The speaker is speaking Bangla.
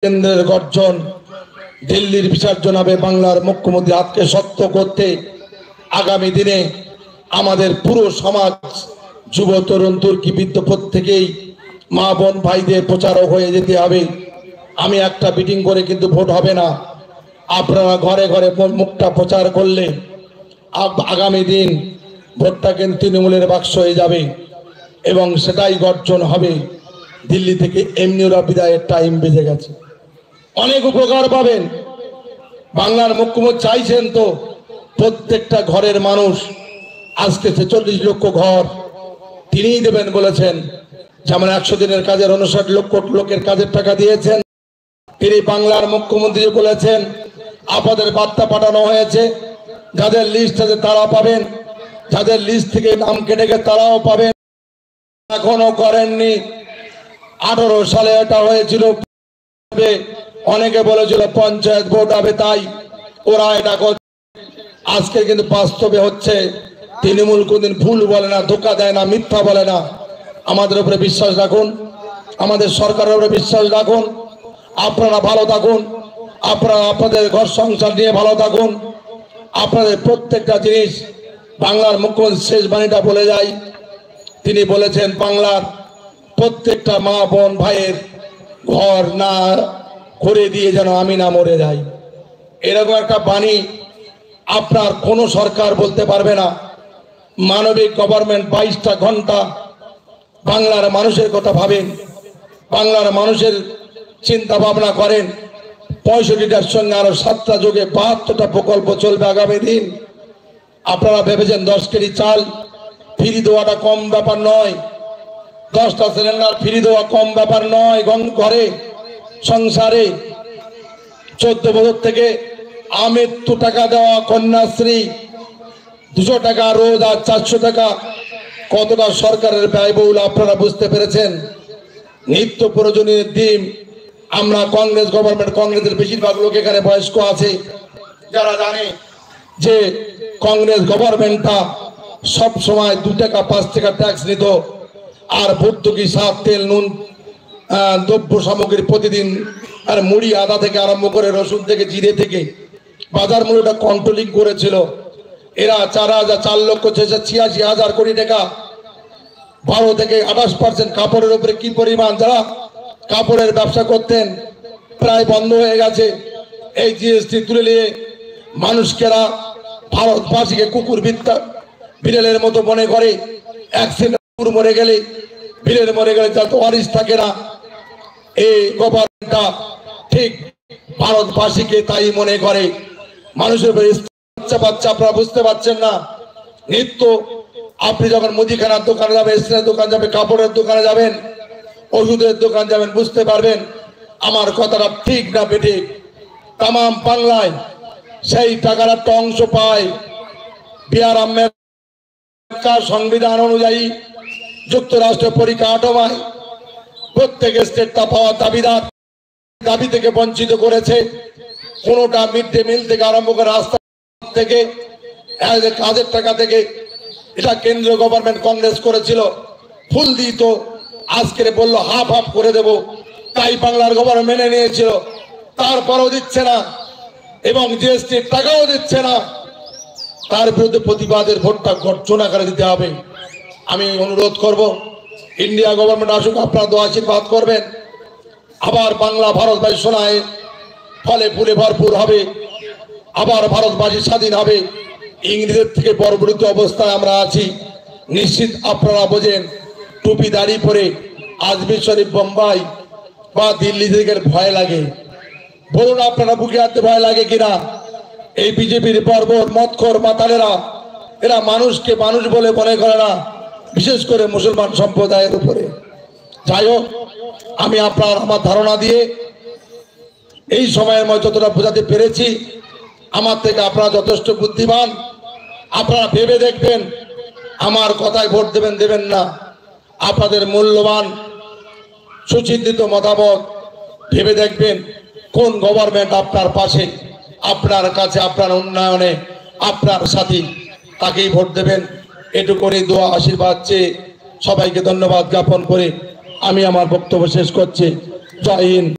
কেন্দ্রের গর্জন, দিল্লির বিসর্জন হবে বাংলার মুখ্যমন্ত্রী হাতকে শক্ত করতে আগামী দিনে আমাদের পুরো সমাজ, যুব তরুণ তুর্কি বৃদ্ধ প্রত্যেকেই মা বোন ভাইদের প্রচারক হয়ে যেতে হবে। আমি একটা মিটিং করে কিন্তু ভোট হবে না, আপনারা ঘরে ঘরে মুখটা প্রচার করলে আগামী দিন ভোটটা কিন্তু তৃণমূলের বাক্স হয়ে যাবে এবং সেটাই গর্জন হবে। দিল্লি থেকে এমনি ওরা বিদায়ের টাইম বেজে গেছে, অনেক উপকার পাবেন। বাংলার মুখ্যমন্ত্রী চাইছেন তো প্রত্যেকটা ঘরের মানুষ, আজকে 46 লক্ষ ঘর তিনিই দেবেন বলেছেন। যেমন 100 দিনের কাজের 59 লক্ষ লোকের কাজের টাকা দিয়েছেন, তিনি বাংলার মুখ্যমন্ত্রী বলেছেন আপনাদের বার্তা পাঠানো হয়েছে, যাদের লিস্ট আছে তারা পাবেন, যাদের লিস্ট থেকে নাম কেটে গেছে তারাও পাবেন। এখনো করেননি। 18 সালে এটা হয়েছিল, অনেকে বলেছিল পঞ্চায়েত ভোট হবে, তাই ওরা এটা করছে। আজকে কিন্তু বাস্তবে হচ্ছে। তৃণমূল কোনদিন ভুল বলে না, ধোকা দেয় না, মিথ্যা বলে না। আমাদের উপরে বিশ্বাস রাখুন, আমাদের সরকারের উপরে বিশ্বাস রাখুন। আপনারা ভালো থাকুন, আপনারা আপনাদের ঘর সংসার নিয়ে ভালো থাকুন। আপনাদের প্রত্যেকটা জিনিস বাংলার মুখ্যমন্ত্রী শেষ বাণীটা বলে যায়, তিনি বলেছেন বাংলার প্রত্যেকটা মা বোন ভাইয়ের ঘর না করে দিয়ে যেন আমি না মরে যাই। এরকম একটা বাণী আপনার কোনো সরকার বলতে পারবে না। মানবিক গভর্নমেন্ট 22টা ঘন্টা বাংলার মানুষের কথা ভাবেন, বাংলার মানুষের চিন্তা ভাবনা করেন। 65টার সঙ্গে আরো 7টা যোগে 72টা প্রকল্প চলবে আগামী দিন। আপনারা ভেবেছেন 10 কেজি চাল ফ্রি দেওয়াটা কম ব্যাপার নয়, 10টা সিলিন্ডার ফ্রি দেওয়া কম ব্যাপার নয়। ঘরে সংসারে 14 বছর থেকে আমৃত্যু টাকা দেওয়া, কন্যাশ্রী 200 টাকা রোজ আর 400 টাকা, কতটা সরকারের ব্যয়বহুল আপনারা বুঝতে পেরেছেন। নিত্য প্রয়োজনীয় ডিম আমরা কংগ্রেস গভর্নমেন্ট, কংগ্রেসের বেশিরভাগ লোক এখানে বয়স্ক আছে যারা জানে যে কংগ্রেস গভর্নমেন্টটা সব সময় 2 টাকা 5 টাকা ট্যাক্স নিত, আর ভর্তুকি সার তেল নুন দ্রব্য সামগ্রী প্রতিদিন, আর মুড়ি আদা থেকে আরম্ভ করে রসুন থেকে জিরে থেকে বাজার মূল্যটা কন্ট্রোলিং করেছিল। এরা 4,86,000 কোটি টাকা, 12 থেকে 28% কাপড়ের উপরে কি পরিমাণ, যারা কাপড়ের ব্যবসা করতেন প্রায় বন্ধ হয়ে গেছে। এই জিএসটি তুলে নিয়ে মানুষকেরা ভারতবাসীকে কুকুর বিড়ালের মতো মনে করে। অ্যাক্সিডেন্ট কুকুর মরে গেলে বিড়াল মরে গেলে তার তো ওয়ারিশ থাকে না। এই গভর্নমেন্টটা ঠিক ভারতবাসীকে তাই মনে করে। মানুষের বাচ্চা আপনারা বুঝতে পারছেন না। নিত্য আপনি যখন মুদিখানার দোকানে যাবেন, স্টেশনের দোকান যাবেন, কাপড়ের দোকানে যাবেন, ওষুধের দোকান যাবেন, বুঝতে পারবেন আমার কথাটা ঠিক না বেঠিক। তাম বাংলায় সেই টাকার একটা অংশ পায় বি.আর. আম্বেদকর সংবিধান অনুযায়ী যুক্তরাষ্ট্রের পরিকাঠামোয় প্রত্যেক স্টেট তা পাওয়ার দাবিদার, দাবি থেকে বঞ্চিত করেছে। কোনোটা মিড ডে মিল থেকে আরম্ভ করে রাস্তা থেকে কাজের টাকা থেকে, এটা কেন্দ্রীয় গভর্নমেন্ট কংগ্রেস করেছিল, ফুল দিত। আজকে বললো হাফ হাফ করে দেব, তাই বাংলার গভর্নমেন্ট মেনে নিয়েছিল, তারপরও দিচ্ছে না এবং জিএসটির টাকাও দিচ্ছে না। তার বিরুদ্ধে প্রতিবাদের ভোটটা গর্জন আকারে দিতে হবে। আমি অনুরোধ করব ইন্ডিয়া গভর্নমেন্ট আসুক, আপনারা দোয়া আশীর্বাদ করবেন। আবার বাংলা ভারতবাসী সোনায় ফলে ফুলে ভরপুর হবে, আবার ভারতবাসী স্বাধীন হবে। ইংরেজের থেকে বর্বরিত অবস্থায় আমরা আছি নিশ্চিত। আপনারা বোঝেন টুপি দাড়ি পরে আজমির শরীফ বোম্বাই বা দিল্লি থেকে ভয় লাগে। বলুন আপনারা বুকে হাতে ভয় লাগে কিনা? এই বিজেপির বর্বর মদখোর মাতালেরা, এরা মানুষকে মানুষ বলে মনে করে না, বিশেষ করে মুসলমান সম্প্রদায়ের উপরে। যাই হোক, আমি আমার ধারণা দিয়ে এই সময়ের মধ্যে যতটা বোঝাতে পেরেছি, আমার থেকে আপনারা যথেষ্ট বুদ্ধিমান। আপনারা ভেবে দেখবেন, আমার কথায় ভোট দেবেন দেবেন না, আপনাদের মূল্যবান সুচিন্তিত মতামত ভেবে দেখবেন কোন গভর্নমেন্ট আপনার পাশে, আপনার কাছে, আপনার উন্নয়নে আপনার সাথী, তাকেই ভোট দেবেন। এটুকুনি দোয়া আশীর্বাদ চেয়ে সবাইকে ধন্যবাদ জ্ঞাপন করে আমি আমার বক্তব্য শেষ করছি। জয় হিন্দ।